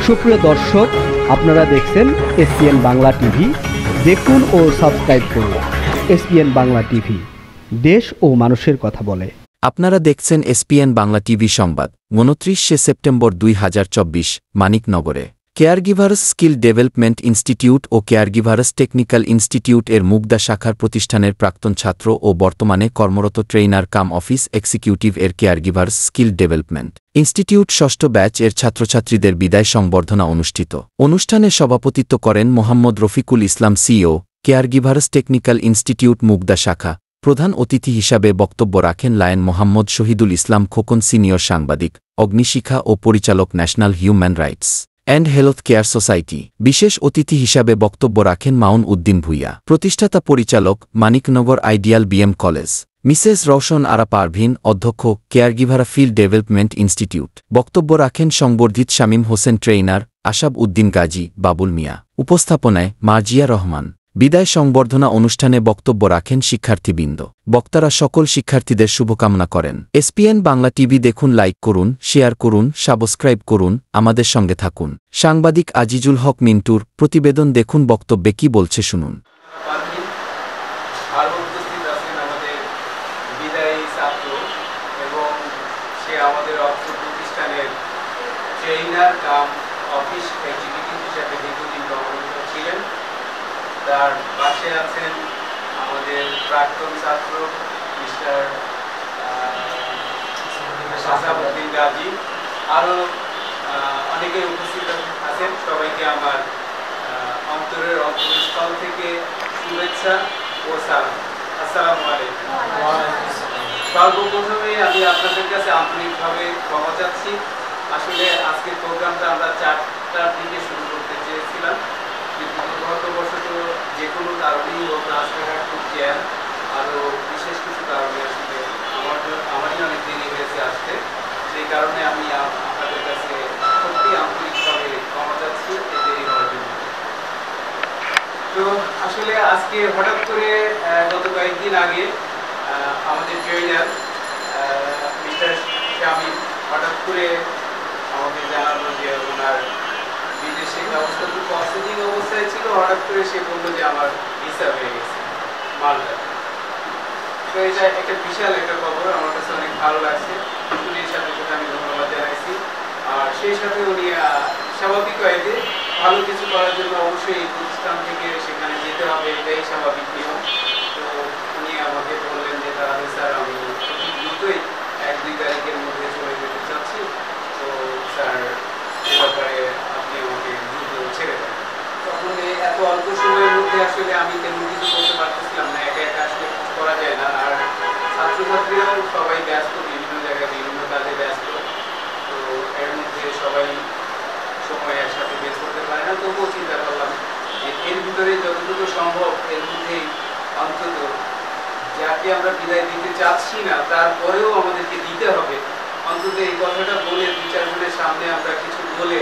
সুপ্রিয় দর্শক, আপনারা দেখছেন এসপিএন বাংলা টিভি। দেখুন ও সাবস্ক্রাইব করুন এসপিএন বাংলা টিভি, দেশ ও মানুষের কথা বলে। আপনারা দেখছেন এসপিএন বাংলা টিভি সংবাদ 29 সেপ্টেম্বর 2024 মানিকনগরে কেয়ারগিভার্স স্কিল ডেভেলপমেন্ট ইনস্টিটিউট ও কেয়ারগিভার্স টেকনিক্যাল ইনস্টিটিউট এর মুগদা শাখার প্রতিষ্ঠানের প্রাক্তন ছাত্র ও বর্তমানে কর্মরত ট্রেইনার কাম অফিস এক্সিকিউটিভ এর কেয়ারগিভার্স স্কিল ডেভেলপমেন্ট ইনস্টিটিউট ষষ্ঠ ব্যাচ এর ছাত্রছাত্রীদের বিদায় সংবর্ধনা অনুষ্ঠিত। অনুষ্ঠানে সভাপতিত্ব করেন Mohammad Rafiqul Islam CEO, কেয়ারগিভার্স technical institute Mugda শাখা। প্রধান অতিথি হিসাবে বক্তব্য রাখেন লায়ন মোহাম্মদ শহীদুল ইসলাম খোকন, সিনিয়র সাংবাদিক, অগ্নিশিখা ও পরিচালক, national human rights and health care society. বিশেষ অতিথি হিসাবে বক্তব্য রাখেন মাউন উদ্দিন ভুইয়া, প্রতিষ্ঠাতা পরিচালক, Maniknagar ideal BM college. Mrs Roshan Ara Parvin, অধ্যক্ষ, কেয়ারগিভার ফিল্ড ডেভেলপমেন্ট ইনস্টিটিউট। বক্তব্য রাখেন সংবর্ধিত শামীম হোসেন, ট্রেইনার, আশাব উদ্দিন গাজী, বাবুল মিয়া। উপস্থাপনায় মার্জিয়া রহমান। বিদায় সংবর্ধনা অনুষ্ঠানে বক্তব্য রাখেন শিক্ষার্থীবৃন্দ। বক্তারা সকল শিক্ষার্থীদের শুভকামনা করেন। এসপিএন বাংলা টিভি দেখুন, লাইক করুন, শেয়ার করুন, সাবস্ক্রাইব করুন, আমাদের সঙ্গে থাকুন। সাংবাদিক আজিজুল হক মিন্টুর প্রতিবেদন দেখুন, বক্তব্যে কি বলছে শুনুন। তার পাশে আছেন আমাদের প্রাক্তন ছাত্র মিস্টার আসাবউদ্দিন গাজী, আরও অনেকে উপস্থিত আছেন। সবাইকে আমার অন্তরের অন্তঃস্থল থেকে শুভেচ্ছা ও সালাম। আসসালামু আলাইকুম। সর্বপ্রথমে আমি আপনাদের কাছে আন্তরিকভাবে ক্ষমা চাচ্ছি। আসলে আজকের প্রোগ্রামটা আমরা 4টার দিকে শুরু করতে চেয়েছিলাম, কিন্তু দুর্ভাগ্যবশত যে কোনো কারণেই হোক রাস্তাঘাট খুব জ্যাম, আরও বিশেষ কিছু কারণে আসলে আমারই অনেক দেরি হয়েছে আসতে। সেই কারণে আমি আপনাদের কাছে সত্যি আন্তরিকভাবে ক্ষমা চাচ্ছি এই দেরি হওয়ার জন্য। তো আসলে আজকে হঠাৎ করে গত কয়েকদিন আগে আমাদের ট্রেইনার মিস্টার শামীম হঠাৎ করে আমাকে জানালো যে ওনার বিদেশে অবস্থা খুব প্রসেসিং অবস্থায় ছিল। হঠাৎ করে সে বললো যে আমার ভিসা হয়ে গেছে মালদা। তো এটা একটা বিশাল একটা খবর, আমার কাছে অনেক ভালো লাগছে। উনির সাথে সাথে আমি ধন্যবাদ জানাইছি। আর সেই সাথে উনি স্বাভাবিক ওয়েতে ভালো কিছু করার জন্য অবশ্যই এই প্রতিষ্ঠান থেকে সেখানে যেতে হবে, এটাই স্বাভাবিক নিয়ম। তো উনি আমাকে বললেন যে তাহলে স্যার আমি খুব দ্রুতই 1-2 তারিখের মধ্যে চলে যেতে চাচ্ছি, তো স্যার এ ব্যাপারে আপনি আমাকে দ্রুত ছেড়ে দেন। তখন এত অল্প সময়ের মধ্যে আসলে আমি তেমন কিছু করতে পারতেছিলাম না, একা একা আসলে কিছু করা যায় না। আর ছাত্রছাত্রীরাও সবাই ব্যস্ত, বিভিন্ন জায়গায় বিভিন্ন কাজে ব্যস্ত। তো এর মধ্যে সবাই সময় একসাথে বের করতে পারে না। তবুও চিন্তা করলাম যে এর ভিতরে যতটুকু সম্ভব এর মধ্যেই অন্তত যাকে আমরা বিদায় দিতে চাচ্ছি না তারপরেও আমাদেরকে দিতে হবে, অন্তত এই কথাটা বলে 2-4 জনের সামনে আমরা কিছু বলে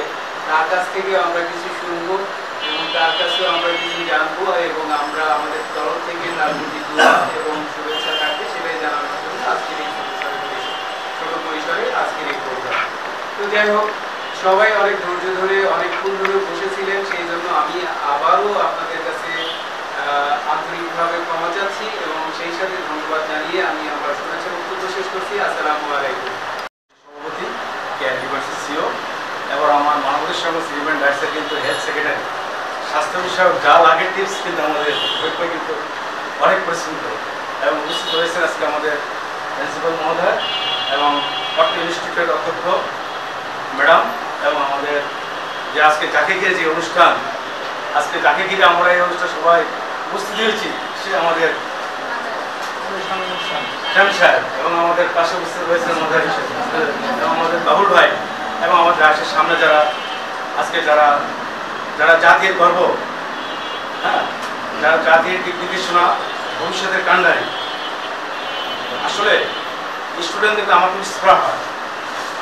তার কাছ থেকে আমরা কিছু শুনবো এবং তার কাছেও আমরা কিছু জানবো, এবং আমরা আমাদের তরফ থেকে তার প্রতি দোয়া এবং শুভেচ্ছা থাকবে সেটাই জানানোর জন্য আজকের এই ছোট পরিসরে আজকের এই প্রোগ্রাম। তো যাই হোক, সবাই অনেক ধৈর্য ধরে অনেকক্ষণ ধরে বসেছিলেন, সেই জন্য আমি আবারও আপনাদের কাছে আন্তরিকভাবে ক্ষমা চাচ্ছি এবং সেই সাথে ধন্যবাদ জানিয়ে আমি আমার শুভেচ্ছা বক্তব্য শেষ করছি। আসসালামু আলাইকুম। সভাপতি, কেয়ারগিভার্স সিইও এবং আমার মানবদের সঙ্গে হিউম্যান রাইটসের কিন্তু হেলথ সেক্রেটারি, স্বাস্থ্য বিষয়ক যা লাগে টিপস কিন্তু আমাদের বই কিন্তু অনেক পরিশ্রম করে এবং উপস্থিত হয়েছেন আজকে আমাদের প্রিন্সিপাল মহোদয় এবং অর্থ ইনস্টিটিউটের অধ্যক্ষ ম্যাডাম, এবং আমাদের যে আজকে যাকে ঘিরে যে অনুষ্ঠান, আজকে যাকে ঘিরে আমরা এই অনুষ্ঠান সবাই উপস্থিত হয়েছি, সে আমাদের শ্যাম সাহেব এবং আমাদের পাশে উপস্থিত হয়েছেন আমাদের এবং আমাদের বাবুল ভাই এবং আমাদের রাষ্ট্রের সামনে যারা আজকে যারা যারা জাতির গর্ব, হ্যাঁ, যারা জাতির দিক নির্দেশনা ভবিষ্যতের কাণ্ডারি। আসলে স্টুডেন্টদেরকে আমার খুব স্পৃহা হয়,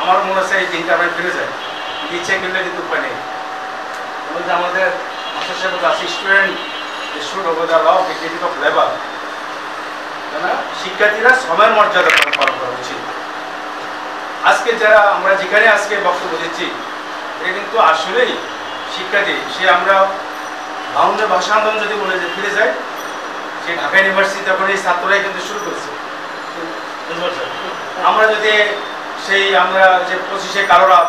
আমার মনে হচ্ছে এই দিনটা আমরা ফিরে যাই, ইচ্ছে কিনলে কিন্তু উপায় নেই। আমাদের মাস্টার সাহেব আছে student should over the law of dignity of labour, শিক্ষার্থীরা সময়ের মর্যাদা পালন করা উচিত। আজকে যারা আমরা যেখানে আজকে বক্তব্য দিচ্ছি এটা কিন্তু আসলেই শিক্ষার্থী সে আমরা বাউন্ডের ভাষা আন্দোলন যদি বলে যে ফিরে যায় সে ঢাকা ইউনিভার্সিটি তখন এই ছাত্ররাই কিন্তু শুরু করেছে। আমরা যদি সেই আমরা যে 25শে কালোরাত,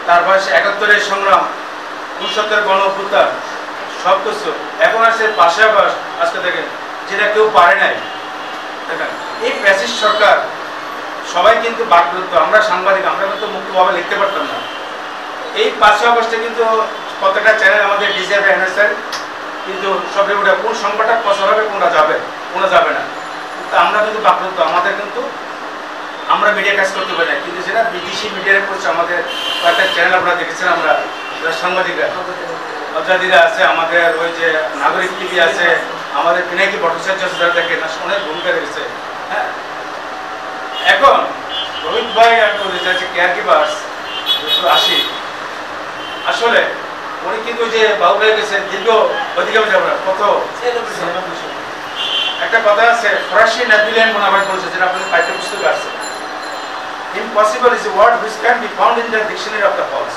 তারপরে 71-এর সংগ্রাম, 69-এর গণ অভ্যুত্থান সব কিছু এখন আসছে পাশাপাশ আজকে দেখেন যেটা কেউ পারে নাই। দেখেন এই ফ্যাসিস্ট সরকার সবাই কিন্তু বাকরুদ্ধ, আমরা সাংবাদিক আমরা কিন্তু মুক্তভাবে লিখতে পারতাম না। এই 5ই আগস্টে কিন্তু প্রত্যেকটা চ্যানেল আমাদের ডিজিটাল এনএসআই কিন্তু সবই ওটা কোন সংবাদটা প্রচার হবে কোনটা যাবে না, কিন্তু আমরা কিন্তু বাকরুদ্ধ, আমাদের কিন্তু আমরা মিডিয়া কাজ করতে পারি না। কিন্তু যেটা বিদেশি মিডিয়ার করছে আমাদের কয়েকটা চ্যানেল আপনারা দেখেছেন, আমরা সাংবাদিকরা আজাদিরা আছে, আমাদের ওই যে নাগরিক টিভি আছে, আমাদের পিনাকি ভট্টাচার্য আছে, যারা দেখেন অনেক ভূমিকা রেখেছে। হ্যাঁ, এখন রোহিত ভাই আমি বলতে চাইছি কেয়ার গিভার্স আসি, আসলে উনি কিন্তু যে বাবু হয়ে গেছে দীর্ঘ অধিকার যাবে না কত একটা কথা আছে ফরাসি নেপিলিয়ান মোনাভাট বলছে, যেটা আপনাদের পাঠ্যপুস্তকে আছে, impossible is a word which can be found in the dictionary of the fools.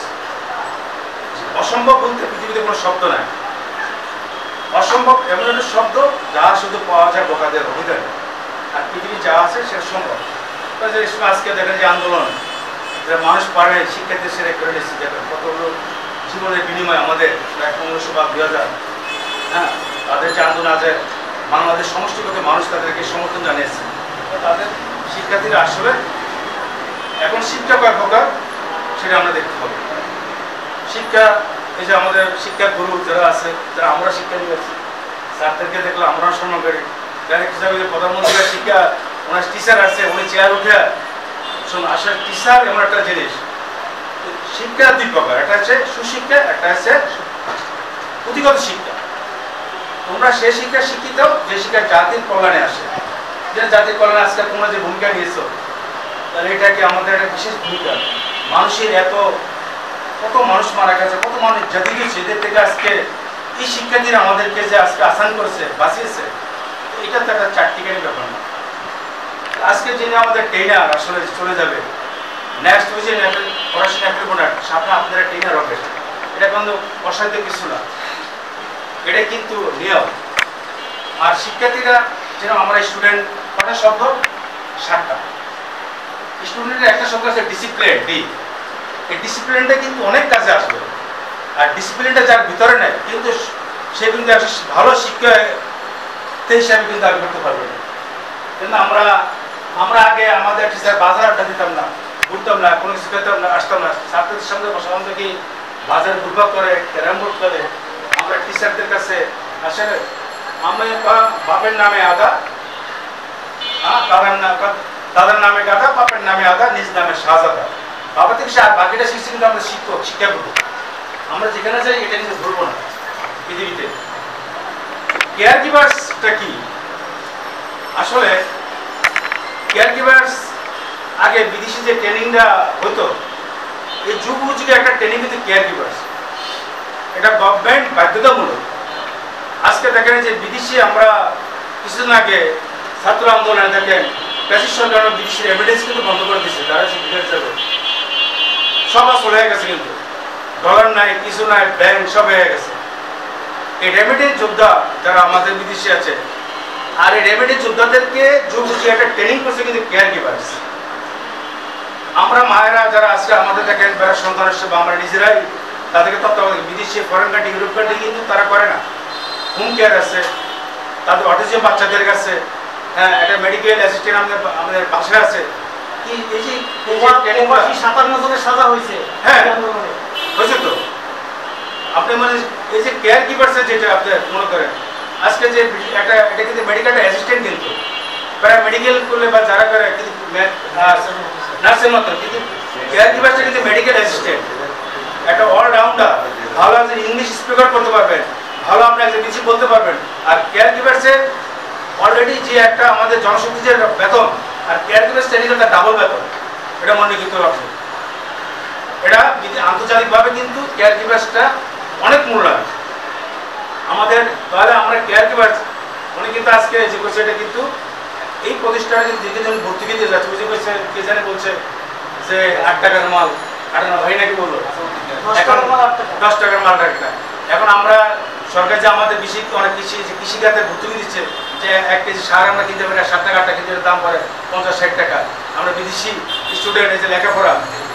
অসম্ভব বলতে পৃথিবীতে কোনো শব্দ নাই। অসম্ভব এমন একটা শব্দ যা শুধু পাওয়া যায় বোকাদের অভিধানে, আর পৃথিবী যা আছে সেটা সম্ভব। আজকে দেখেন যে আন্দোলন যারা মানুষ পারে শিক্ষার্থী সেরে করে নিচ্ছে, দেখেন কতগুলো জীবনের বিনিময় আমাদের প্রায় 1500 বা 2000, হ্যাঁ, তাদের যে আন্দোলন আছে বাংলাদেশ সমষ্টিগত মানুষ তাদেরকে সমর্থন জানিয়েছে। তাদের শিক্ষার্থীরা আসলে এখন শিক্ষা কয় প্রকার সেটা আমরা দেখতে পাবো। শিক্ষা এই যে আমাদের শিক্ষা গুরু যারা আছে, যারা আমরা শিক্ষা দিয়েছি স্যারদেরকে দেখলে আমরা সম্মান করি। যারা হিসাবে প্রধানমন্ত্রীর শিক্ষা ওনার টিচার আছে, উনি চেয়ার উঠে শোন আসলে টিচার এমন একটা জিনিস। শিক্ষা দুই প্রকার, একটা হচ্ছে সুশিক্ষা, একটা হচ্ছে পুঁথিগত শিক্ষা। তোমরা সেই শিক্ষা শিক্ষিত যে শিক্ষা জাতির কল্যাণে আসে, যে জাতির কল্যাণে আজকে তোমরা যে ভূমিকা নিয়েছো, তাহলে এটা কি আমাদের একটা বিশেষ ভূমিকা। মানুষের কত মানুষ মারা গেছে, কত মানুষ জাতি গেছে, এদের থেকে আজকে এই শিক্ষার্থীরা আমাদেরকে যে আজকে আসান করেছে, বাঁচিয়েছে, এটা তো একটা চারটিকারি ব্যাপার না। আজকে যিনি আমাদের ট্রেনার আসলে চলে যাবে, নেক্সট হচ্ছে ফরাসি নেপিলিয়ন, সামনে আপনারা ট্রেনার হবে, এটা কিন্তু অসাধ্য কিছু না, এটা কিন্তু নিয়ম। আর শিক্ষার্থীরা যেরকম আমরা স্টুডেন্ট, কটা শব্দ 7টা। স্টুডেন্টের একটা শব্দ আছে ডিসিপ্লিন, ডি। এই ডিসিপ্লিনটা কিন্তু অনেক কাজে আসবে, আর ডিসিপ্লিনটা যার ভিতরে নেয় কিন্তু সে কিন্তু একটা ভালো শিক্ষা হিসাবে কিন্তু আগে করতে পারবে না। কিন্তু আমরা আগে আমাদের টিচার বাজার আড্ডা দিতাম না, ঘুরতাম না, কোনো কিছু খেতাম না, আসতাম না, ছাত্রদের সঙ্গে বসাবান থেকে বাজারে ঘুরপাক করে, ক্যারাম বোর্ড করে, আমরা টিচারদের কাছে আসলে আমি বাপের নামে আদা, দাদার নামে গাদা, বাপের নামে আদা, নিজ নামে শাহজাদা। বাবা থেকে আর বাকিটা শিখছি কিন্তু আমরা শিক্ষা করবো। আমরা যেখানে যাই এটা কিন্তু ভুলবো না পৃথিবীতে। কেয়ার গিভার্সটা কি? আসলে কেয়ার গিভার্স আগে বিদেশি যে ট্রেনিংটা হতো, এই যুগ যুগে একটা ট্রেনিং কিন্তু কেয়ার গিভার্স, এটা গভর্নমেন্ট বাধ্যতামূলক। আজকে দেখেন যে বিদেশি আমরা কিছুদিন আগে ছাত্র আন্দোলনে দেখেন ফ্যাসিস্ট সরকার বিদেশি এভিডেন্স কিন্তু বন্ধ করে দিচ্ছে, তারা বিদেশ যাবে সব আসল হয়ে গেছে, কিন্তু ডলার নাই, কিছু নাই, ব্যাংক সব হয়ে গেছে। এই রেমিটেন্স যোদ্ধা যারা আমাদের বিদেশে আছে, আর এই রেমিটেন্স যোদ্ধাদেরকে যুগ যুগে একটা ট্রেনিং করছে কিন্তু কেয়ার গিভার্স। আমরা মায়েরা যারা আজকে আমাদের দেখেন বেড়া সন্তান আসছে, বা আমরা নিজেরাই তাদেরকে তত্ত্বাবধান, বিদেশি ফরেন কান্ট্রি, ইউরোপ কান্ট্রি কিন্তু তারা করে না। হোম কেয়ার আছে, তাদের অটিজম বাচ্চাদের কাছে, হ্যাঁ, একটা মেডিকেল অ্যাসিস্ট্যান্ট আমাদের বাসায় আছে। কি এই যে 57 জনের সাজা হয়েছে, হ্যাঁ হয়েছে তো। আপনি মানে এই যে কেয়ার গিভার্সের যেটা আপনি মনে করেন আজকে যে এটা কিন্তু মেডিকেল অ্যাসিস্ট্যান্ট, কিন্তু প্রায় মেডিকেল করলে বা যারা করে কিন্তু নার্সের মতো, কিন্তু কেয়ার গিভার্সটা কিন্তু মেডিকেল অ্যাসিস্ট্যান্ট, একটা অলরাউন্ডার, ভালো একজন ইংলিশ স্পিকার করতে পারবেন, ভালো আপনি একজন কিছু বলতে পারবেন। আর কেয়ার গিভার্সের অলরেডি যে একটা আমাদের জনশক্তি যে বেতন, আর কেয়ার গিভার্স ট্রেনিংয়ের একটা ডাবল বেতন, এটা মনে কিন্তু রাখবে। এটা আন্তর্জাতিকভাবে কিন্তু কেয়ার গিভার্সটা অনেক মূল্যায়ন আমাদের। তাহলে আমরা কেয়ার গিভার্স উনি কিন্তু আজকে যে করছে, এটা কিন্তু এই প্রতিষ্ঠানে যদি দীর্ঘদিন ভর্তি দিতে যাচ্ছে, বুঝে করছে কে জানে বলছে যে 8 টাকার মাল 8 না ভাই নাকি বললো 10 টাকার মাল একটা। এখন আমরা সরকার যে আমাদের বেশি অনেক কৃষিখাতে ভর্তুকি দিচ্ছে যে 1 কেজি সার আমরা কিনতে পারি 7 টাকা 8 টাকা কেজির দাম পড়ে 50-60 টাকা। আমরা বিদেশি স্টুডেন্ট এই যে লেখাপড়া,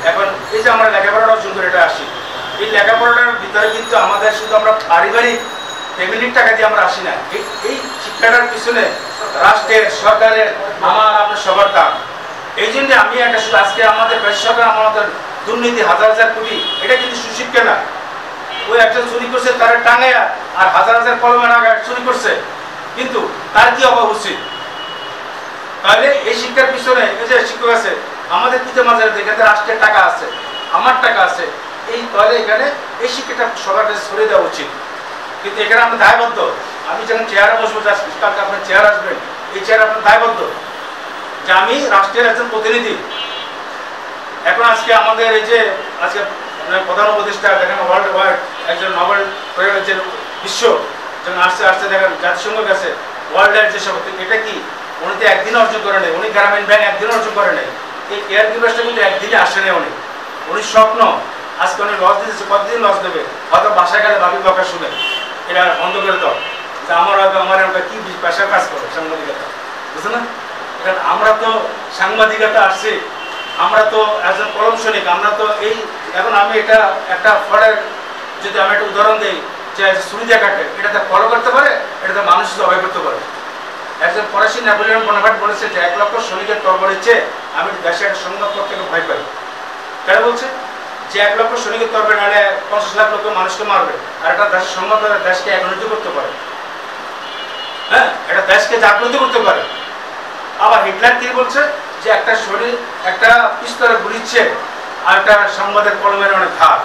এখন এই যে আমরা লেখাপড়ার অর্জন করে এটা আসি, এই লেখাপড়াটার ভিতরে কিন্তু আমাদের শুধু আমরা পারিবারিক ফ্যামিলির টাকা দিয়ে আমরা আসি না, এই শিক্ষাটার পিছনে রাষ্ট্রের সরকারের আমার আপনার সবার দাম। এই জন্য আমি একটা শুধু আজকে আমাদের সরকার আমাদের দুর্নীতি হাজার হাজার কোটি, এটা কিন্তু সুশিক্ষা না। ওই একজন চুরি করছে তার টাঙায় আর হাজার হাজার কলমে টাকা চুরি করছে, কিন্তু তার কি হওয়া উচিত? তাহলে এই শিক্ষার পিছনে এই যে শিক্ষক আছে আমাদের পিতা মাঝে এখানে রাষ্ট্রের টাকা আছে, আমার টাকা আছে, এই তাহলে এখানে এই শিক্ষাটা সবার কাছে ছড়িয়ে দেওয়া উচিত। কিন্তু এখানে আমরা দায়বদ্ধ, আমি যখন চেয়ারে বসবো কালকে আপনার চেয়ার আসবেন, এই চেয়ার আপনার দায়বদ্ধ যে আমি রাষ্ট্রের একজন প্রতিনিধি। এখন আজকে আমাদের এই যে আজকে প্রধান উপদেষ্টা দেখেন ওয়ার্ল্ড ওয়াইড একজন নোবেল যে বিশ্ব যখন আসছে আসছে দেখেন জাতিসংঘ গেছে ওয়ার্ল্ডের যেসব, এটা কি উনি তো একদিন অর্জন করে নেই, উনি গ্রামীণ ব্যাংক একদিন অর্জন করে নেই, এই কেয়ার গিভার্সটা কিন্তু একদিনে আসে নেই। উনি স্বপ্ন আজকে উনি লস দিতেছে, কতদিন লস দেবে, হয়তো বাসায় গেলে বাকি বকা শুনে এটা বন্ধ করে দাও যে আমার কি পেশার কাজ করে সাংবাদিকতা, বুঝছো না? কারণ আমরা তো সাংবাদিকতা আসছি, আমরা তো একজন কলম সৈনিক, আমরা তো এই এখন আমি এটা একটা ফলের যদি আমি একটা উদাহরণ দিই যে সুবিধা কাটে এটাতে ফলো করতে পারে, এটাতে মানুষ জবাই করতে পারে। একজন ফরাসি নেপোলিয়ন বোনাপার্ট বলেছে যে 1 লক্ষ সৈনিকের তরবারির চেয়ে আমি দেশে একটা সংবাদপত্রকে ভয় পাই। কেন বলছে যে 1 লক্ষ সৈনিকের তরবারি নাহলে 50 লাখ লোক মানুষকে মারবে, আর একটা দেশের সংবাদ দেশকে একত্রিত করতে পারে, হ্যাঁ এটা দেশকে জাগ্রত করতে পারে। আবার হিটলার কি বলছে যে একটা শরীর একটা পিস্তলে গুলিচ্ছে আর একটা সংবাদের কলমের অনেক ধার।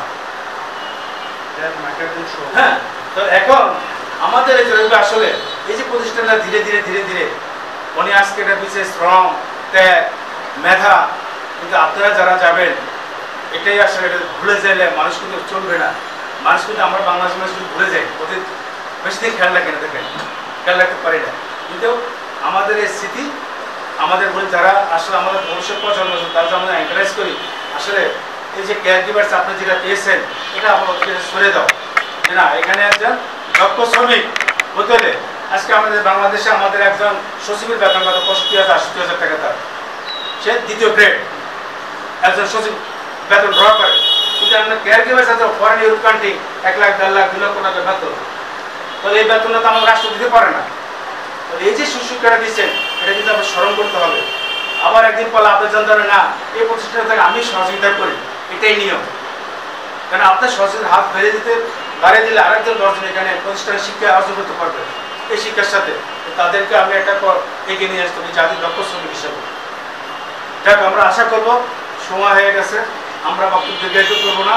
হ্যাঁ, তো এখন আমাদের এই যে আসলে এই যে প্রতিষ্ঠানটা ধীরে ধীরে ধীরে ধীরে উনি আজকে এটা বিশেষ শ্রম ত্যাগ মেধা, কিন্তু আপনারা যারা যাবেন এটাই আসলে এটা ভুলে যাইলে মানুষ কিন্তু চলবে না। মানুষ কিন্তু আমরা বাংলাদেশ মানুষ কিন্তু ভুলে যাই, অতি বেশি দিন খেয়াল রাখে না, দেখেন খেয়াল রাখতে পারি না। কিন্তু আমাদের এই স্মৃতি আমাদের বলি যারা আসলে আমাদের ভবিষ্যৎ প্রজন্ম তারা আমরা এনকারেজ করি আসলে এই যে কেয়ার গিভার্স আপনি যেটা পেয়েছেন এটা আমাদের সরে দাও যে না এখানে একজন দক্ষ শ্রমিক হতে হলে আজকে আমাদের বাংলাদেশে আমাদের একজন সচিবের বেতন কত 65,000-68,000 টাকা তার, সে 2য় গ্রেড একজন সচিব বেতন ড্র করে। কিন্তু আমরা কেয়ার গিভার্স আছে foreign Europe country 1 lakh 1.5 lakh 2 লক্ষ টাকা বেতন, তাহলে এই বেতনটা তো আমাদের রাষ্ট্র দিতে পারে না। এই যে সুশিক্ষাটা দিচ্ছেন এটা কিন্তু আপনার স্মরণ করতে হবে। আবার একদিন পরে আপনি জানতে হবে না এই প্রতিষ্ঠান থেকে আমি সহযোগিতা করি, এটাই নিয়ম। কারণ আপনার সহযোগিতার হাত বাড়িয়ে দিলে আরেকজন 10 জন এখানে প্রতিষ্ঠানের শিক্ষা অর্জন করতে পারবে। এই শিক্ষার সাথে তাদেরকে আমি একটা এগিয়ে নিয়ে আসতে হবে জাতির দক্ষ শ্রমিক হিসাবে। যাক আমরা আশা করব সময় হয়ে গেছে, আমরা বক্তব্য দীর্ঘায়িত করবো না,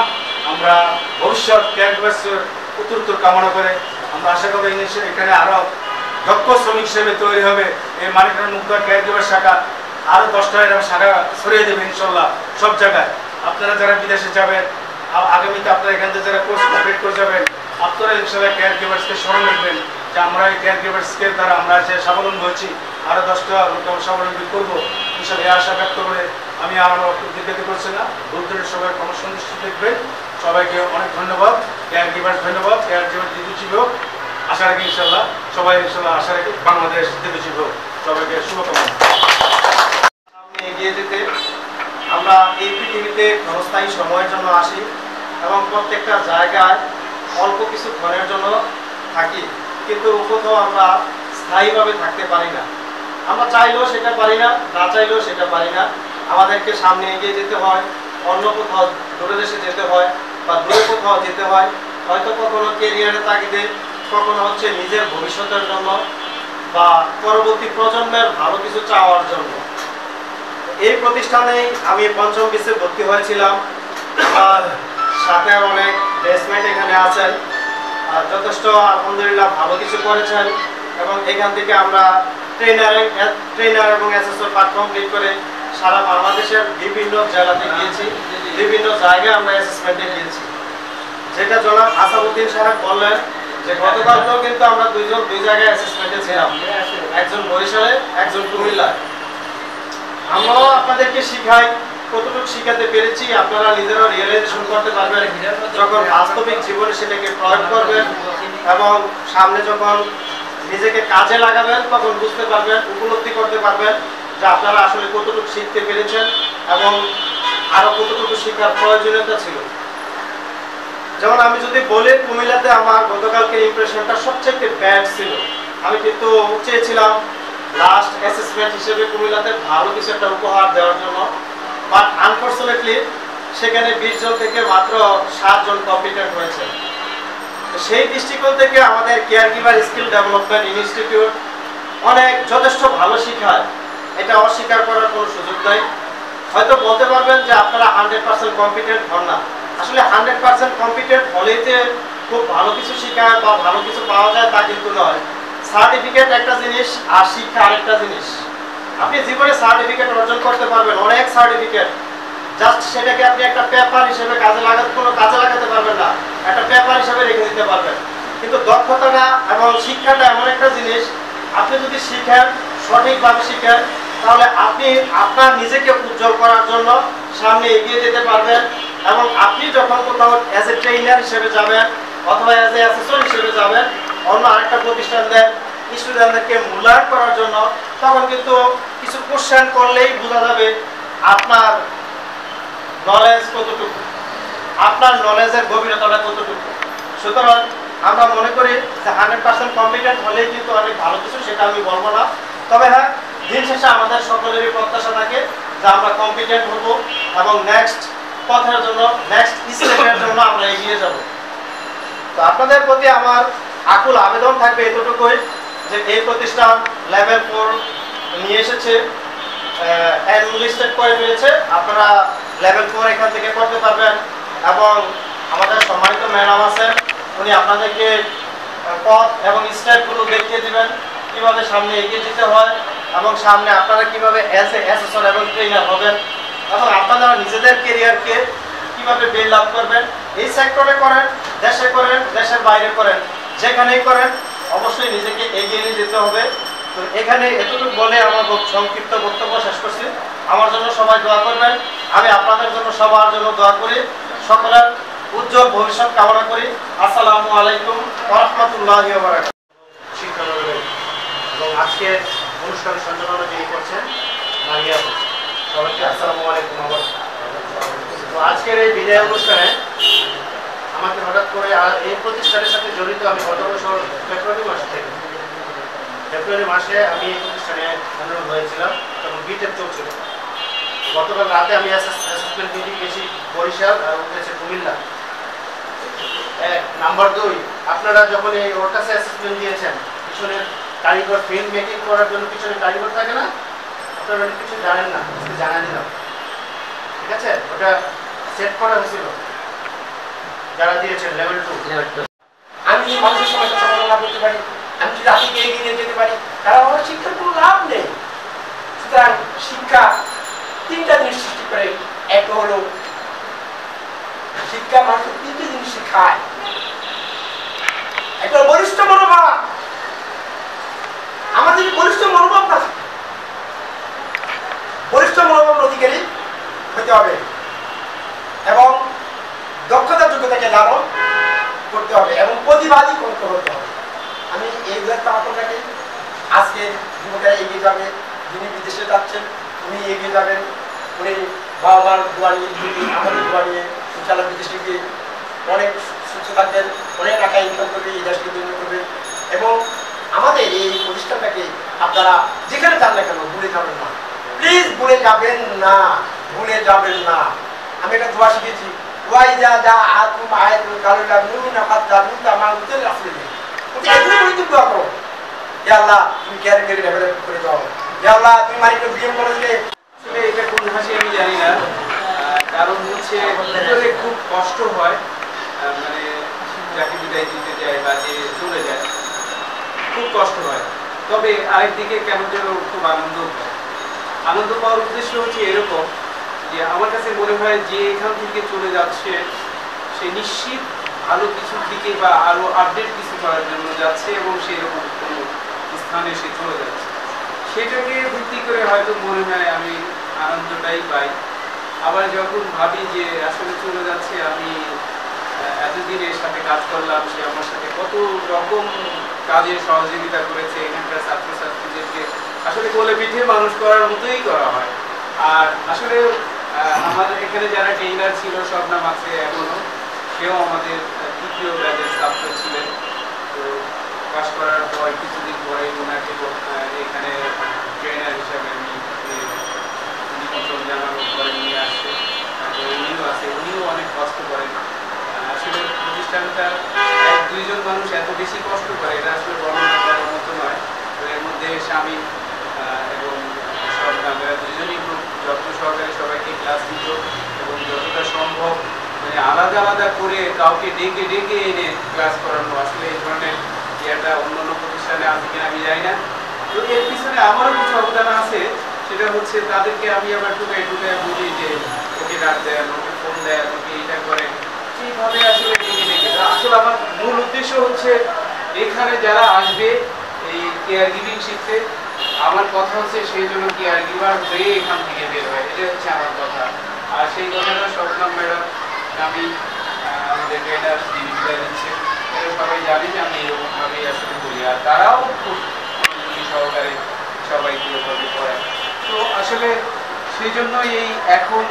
আমরা ভবিষ্যৎ কেয়ার গিভার্সের উত্তরোত্তর কামনা করে আমরা আশা করবো এখানে আরো দক্ষ শ্রমিক হিসেবে তৈরি হবে। এই মানিকগঞ্জ মুক্ত কেয়ার গিভার শাখা আরো 10টা এরকম শাখা ছড়িয়ে দেবে ইনশাল্লাহ সব জায়গায়। আপনারা যারা বিদেশে যাবেন আগামীতে আপনারা এখান থেকে যারা কোর্স কমপ্লিট করে যাবেন আপনারা ইনশাল্লাহ কেয়ার গিভার্সকে স্মরণ রাখবেন যে আমরা এই কেয়ার গিভার্সকে দ্বারা আমরা যে স্বাবলম্বী হচ্ছি আরো 10টা লোক স্বাবলম্বী করবো ইনশাল্লাহ এই আশা ব্যক্ত করে আমি আর আমার দীর্ঘায়িত করছি না। বুদ্ধের সবাই কর্মসংস্থান দেখবেন, সবাইকে অনেক ধন্যবাদ। কেয়ার গিভার্স ধন্যবাদ, কেয়ার গিভার দীর্ঘজীবী হোক আশা রাখি ইনশাল্লাহ, সবাই ইনশাল্লাহ আশা রাখি বাংলাদেশ দীর্ঘজীবী হোক। সবাইকে শুভকামনা। এগিয়ে যেতে আমরা এই পৃথিবীতে ক্ষণস্থায়ী সময়ের জন্য আসি এবং প্রত্যেকটা জায়গায় অল্প কিছু ক্ষণের জন্য থাকি, কিন্তু কোথাও আমরা স্থায়ীভাবে থাকতে পারি না। আমরা চাইলেও সেটা পারি না, না চাইলেও সেটা পারি না। আমাদেরকে সামনে এগিয়ে যেতে হয়, অন্য কোথাও দূরে দেশে যেতে হয় বা দূরে কোথাও যেতে হয়, হয়তো কখনো কেরিয়ারের তাগিদে, কখনো হচ্ছে নিজের ভবিষ্যতের জন্য বা পরবর্তী প্রজন্মের ভালো কিছু চাওয়ার জন্য। এই প্রতিষ্ঠানে আমি 5ম বিসে ভর্তি হয়েছিলাম। আমার সাথে অনেক বেসমেন্ট এখানে আছেন, যথেষ্ট আলহামদুলিল্লাহ ভালো কিছু করেছেন এবং এখান থেকে আমরা ট্রেনার এবং এসএসওর পাঠ কমপ্লিট করে সারা বাংলাদেশের বিভিন্ন জেলাতে গিয়েছি, বিভিন্ন জায়গায় আমরা অ্যাসেসমেন্টে গিয়েছি। যেটা জনাব আসাদুদ্দিন সাহেব বললেন যে গতকালকেও কিন্তু আমরা দুইজন দুই জায়গায় অ্যাসেসমেন্টে ছিলাম, একজন বরিশালে একজন কুমিল্লায়। আমরাও আপনাদেরকে শিখাই কতটুকু শিখাতে পেরেছি আপনারা নিজেরাও রিয়েলাইজেশন করতে পারবেন যখন বাস্তবিক জীবনে সেটাকে প্রয়োগ করবেন এবং সামনে যখন নিজেকে কাজে লাগাবেন তখন বুঝতে পারবেন, উপলব্ধি করতে পারবেন যে আপনারা আসলে কতটুকু শিখতে পেরেছেন এবং আরো কতটুকু শেখার প্রয়োজনীয়তা ছিল। যেমন আমি যদি বলি, কুমিল্লাতে আমার গতকালকে ইমপ্রেশনটা সবচেয়ে ব্যাড ছিল। আমি কিন্তু চেয়েছিলাম লাস্ট অ্যাসেসমেন্ট হিসেবে কুমিল্লাতে ভালো কিছু একটা উপহার দেওয়ার জন্য, বাট আনফর্চুনেটলি সেখানে 20 জন থেকে মাত্র 7 জন কম্পিটেন্ট হয়েছে। সেই দৃষ্টিকোণ থেকে আমাদের care giver skill development institute অনেক যথেষ্ট ভালো শিখায়, এটা অস্বীকার করার কোনো সুযোগ নাই। হয়তো বলতে পারবেন যে আপনারা 100% কম্পিটেন্ট হন না, আসলে 100% কম্পিটেন্ট হলেই যে খুব ভালো কিছু শেখায় বা ভালো কিছু পাওয়া যায় তা কিন্তু নয়। সার্টিফিকেট একটা জিনিস আর শিক্ষা আরেকটা জিনিস। আপনি জীবনে সার্টিফিকেট অর্জন করতে পারবেন, অনেক সার্টিফিকেট, জাস্ট সেটাকে আপনি একটা পেপার হিসেবে কাজে লাগাতে পারবেন না, একটা পেপার হিসেবে রেখে দিতে পারবেন। কিন্তু দক্ষতাটা এবং শিক্ষাটা এমন একটা জিনিস, আপনি যদি শিখেন, সঠিকভাবে শিখেন, তাহলে আপনি আপনার নিজেকে উজ্জ্বল করার জন্য সামনে এগিয়ে যেতে পারবেন। এবং আপনি যখন কোথাও অ্যাজ এ ট্রেনার হিসেবে যাবেন অথবা অ্যাজ এ অ্যাসেসর হিসেবে যাবেন অন্য আরেকটা প্রতিষ্ঠানদের স্টুডেন্টদেরকে মূল্যায়ন করার জন্য, তখন কিন্তু কিছু কোশ্চেন করলেই বোঝা যাবে আপনার নলেজ কতটুকু, আপনার নলেজের গভীরতাটা কতটুকু। সুতরাং আমরা মনে করি যে 100% কম্পিটেন্ট হলেই কিন্তু অনেক ভালো কিছু, সেটা আমি বলবো না। তবে হ্যাঁ, দিন শেষে আমাদের সকলেরই প্রত্যাশা থাকে যে আমরা কম্পিটেন্ট হব এবং নেক্সট পথের জন্য, নেক্সট স্টেপের জন্য আমরা এগিয়ে যাব। তো আপনাদের প্রতি আমার আকুল আবেদন থাকবে এতটুকুই যে এই প্রতিষ্ঠান লেভেল 4 নিয়ে এসেছে, এনলিস্টেড করে ফেলেছে, আপনারা লেভেল 4 এখান থেকে করতে পারবেন। এবং আমাদের সম্মানিত ম্যাডাম আছেন, উনি আপনাদেরকে পথ এবং স্টেপগুলো দেখিয়ে দিবেন কিভাবে সামনে এগিয়ে যেতে হয় এবং সামনে আপনারা কিভাবে অ্যাজ এ অ্যাসেসর এবং ট্রেনার হবেন এবং আপনারা নিজেদের ক্যারিয়ারকে কিভাবে বিল্ড আপ করবেন। এই সেক্টরে করেন, দেশে করেন, দেশের বাইরে করেন, যেখানেই করেন অবশ্যই নিজেকে এগিয়ে নিয়ে যেতে হবে। তো এখানে এতটুকু বলে আমার সংক্ষিপ্ত বক্তব্য শেষ করছি। আমার জন্য সবাই দোয়া করবেন, আমি আপনাদের জন্য সবার জন্য দোয়া করি, সকলের উজ্জ্বল ভবিষ্যৎ কামনা করি। আসসালামু আলাইকুম ওয়া রাহমাতুল্লাহি ওয়া বারাকাতুহু। শিক্ষানগরের এবং আজকে অনুষ্ঠান সঞ্চালনা যিনি করছেন মারিয়া, সবাইকে আসসালামু আলাইকুম। তো আজকের এই বিদায় অনুষ্ঠানে আমাকে হঠাৎ করে এই প্রতিষ্ঠানের সাথে জড়িত আমি গত বছর ফেব্রুয়ারি মাসে আমি এই প্রতিষ্ঠানে এনরোল হয়েছিলাম, তখন বিটেক চলছিল। গতকাল রাতে আমি অ্যাসেসমেন্ট মিটিং গেছি বরিশাল আর উঠেছে কুমিল্লা। নাম্বার 2, আপনারা যখন এই ওর কাছে অ্যাসেসমেন্ট দিয়েছেন, পিছনের কারিগর ফিল্ম মেকিং করার জন্য পিছনে কারিগর থাকে না, আপনারা অনেক কিছু জানেন না, জানা দিলাম, ঠিক আছে? ওটা সেট করা হয়েছিল যারা দিয়েছেন লেভেল 2। আমি যদি মানুষের সমস্যার সমাধান না করতে পারি, আমি যদি জাতিকে এগিয়ে নিয়ে যেতে পারি, তাহলে আমার শিক্ষার কোনো লাভ নেই। সুতরাং শিক্ষা 3টা জিনিস সৃষ্টি করে। একটা হলো শিক্ষা মানুষকে 3টে জিনিস শেখায়। একটা বলিষ্ঠ মনোভাব, আমাদের বলিষ্ঠ মনোভাব না, বলিষ্ঠ মনোভাব অধিকারী হতে হবে এবং দক্ষতার যোগ্যতাকে লালন করতে হবে এবং প্রতিবাদী করতে হতে হবে। আমি এইগুলো আপনাকে আজকে যুবকেরা এগিয়ে যাবে, যিনি বিদেশে যাচ্ছেন উনি এগিয়ে যাবেন, উনি বাবা মার দোয়া নিয়ে, আমাদের দোয়া নিয়ে ইনশাআল্লাহ বিদেশে গিয়ে অনেক সুস্থ থাকবেন, অনেক টাকা ইনকাম করবে, এই দেশকে তৈরি করবে। এবং আমাদের এই প্রতিষ্ঠানটাকে আপনারা যেখানে যান না কেন ভুলে যাবেন না, প্লিজ ভুলে যাবেন না, ভুলে যাবেন না। আমি একটা দোয়া শিখেছি, ওয়াইজা যা আতুম আয়াতুল কালুলা মুমিনা ফাদা মুতা মাউতুল রাসূলি। ওকে এগুলো বলি তুমি দোয়া করো, হে আল্লাহ তুমি কেয়ার ডেভেলপ করে দাও, হে আল্লাহ তুমি মালিককে বিয়ে করে দিলে। আসলে এটা কোন ভাষায় আমি জানি না, কারণ হচ্ছে ভিতরে খুব কষ্ট হয়, মানে যাকে বিদায় দিতে যায় বা যে চলে যায় খুব কষ্ট হয়। তবে আরেকদিকে কেমন যেন খুব আনন্দ হয়। আনন্দ পাওয়ার উদ্দেশ্য হচ্ছে এরকম যে আমার কাছে মনে হয় যে এখান থেকে চলে যাচ্ছে সে নিশ্চিত ভালো কিছুর দিকে বা আরো আপডেট কিছু করার জন্য যাচ্ছে এবং সেরকম কোনো স্থানে সে চলে যাচ্ছে। সেটাকে ভিত্তি করে হয়তো মনে হয় আমি আনন্দটাই পাই। আবার যখন ভাবি যে আসলে চলে যাচ্ছে, আমি এতদিন এর সাথে কাজ করলাম, সে আমার সাথে কত রকম কাজে সহযোগিতা করেছে, এখানকার ছাত্রছাত্রীদেরকে আসলে কোলে পিঠে মানুষ করার মতোই করা হয়। আর আসলে আমাদের এখানে যারা ট্রেনার ছিল স্বপ্না আছে এখনো, সেও আমাদের তৃতীয় ব্যাচের ছাত্র ছিলেন। তো পাশ করার পর কিছুদিন পরে ওনাকে এখানে ট্রেনার হিসাবে আমি নিমন্ত্রণ জানানোর পরে নিয়ে আসছে। উনিও আছে, উনিও অনেক কষ্ট করেন। আসলে প্রতিষ্ঠানটা এক দুইজন মানুষ এত বেশি কষ্ট করে এটা আসলে বর্ণনা করার মতো নয়। তো এর মধ্যে স্বামী এবং সরকার দুজনই খুব যত্ন সহকারে সবাইকে ক্লাস দিত এবং যতটা সম্ভব মানে আলাদা আলাদা করে কাউকে ডেকে ডেকে এনে ক্লাস করানো। আসলে এই ধরনের ইয়েটা অন্য অন্য প্রতিষ্ঠানে আছে কিনা আমি জানি না। তো এর পিছনে আমারও কিছু অবদান আছে, সেটা হচ্ছে তাদেরকে আমি আবার ঢুকে ঢুকে বলি যে ওকে ডাক দেন, ওকে ফোন দেন, ওকে এটা করেন, এইভাবে আসলে ডেকে ডেকে। আসলে আমার মূল উদ্দেশ্য হচ্ছে এখানে যারা আসবে এই কেয়ার গিভিং শিখতে, আমার কথা হচ্ছে সেই জন্য কেয়ার গিভার হয়ে এখান থেকে বের হয়, এটা হচ্ছে আমার কথা। আর সেই কথাটা স্বপ্না ম্যাডাম আমি আমাদের ট্রেনার যিনি বিদায় দিচ্ছে এটা সবাই জানি যে আমি এরকমভাবেই আসলে করি। আর তারাও খুব সহকারে সবাইকে এভাবে করেন। তো আসলে সেই জন্যই এই এখন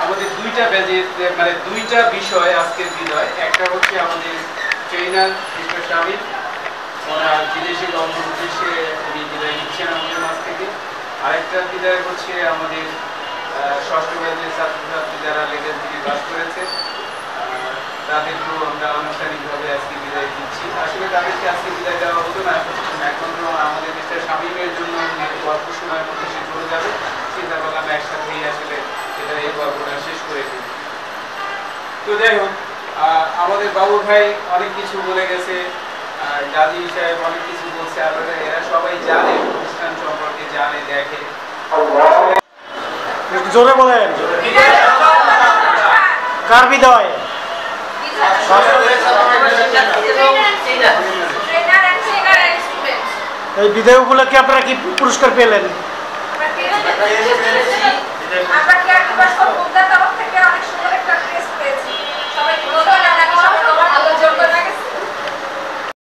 আমাদের দুইটা ব্যাচের মানে দুইটা বিষয় আজকের বিদায়। একটা হচ্ছে আমাদের ট্রেনার মিস্টার শামিম, ওনার বিদেশি গল্প উদ্দেশ্যে উনি বিদায় নিচ্ছেন আমাদের মাঝ থেকে। আরেকটা বিদায় হচ্ছে আমাদের ষষ্ঠ ব্যাচের ছাত্রছাত্রী যারা লেভেল থেকে পাস করেছে, তাদেরকেও আমরা আনুষ্ঠানিকভাবে আজকে বিদায় দিচ্ছি। আসলে তাদেরকে আজকে বিদায় দেওয়া হতো না, এখন আমাদের মিস্টার শামিমের জন্য অল্প সময়ের মধ্যে সে চলে যাবে, চিন্তা করলাম একসাথেই আসলে এটা এই গল্পটা শেষ করে দিই। তো যাই হোক, আমাদের বাবু ভাই অনেক কিছু বলে গেছে, দাদি সাহেব অনেক কিছু বলছে, আপনারা এরা সবাই জানে প্রতিষ্ঠান সম্পর্কে, জানে, দেখে। জোরে বলেন, কার বিদায়? এই বিদায় উপলক্ষে আপনারা কি পুরস্কার পেলেন?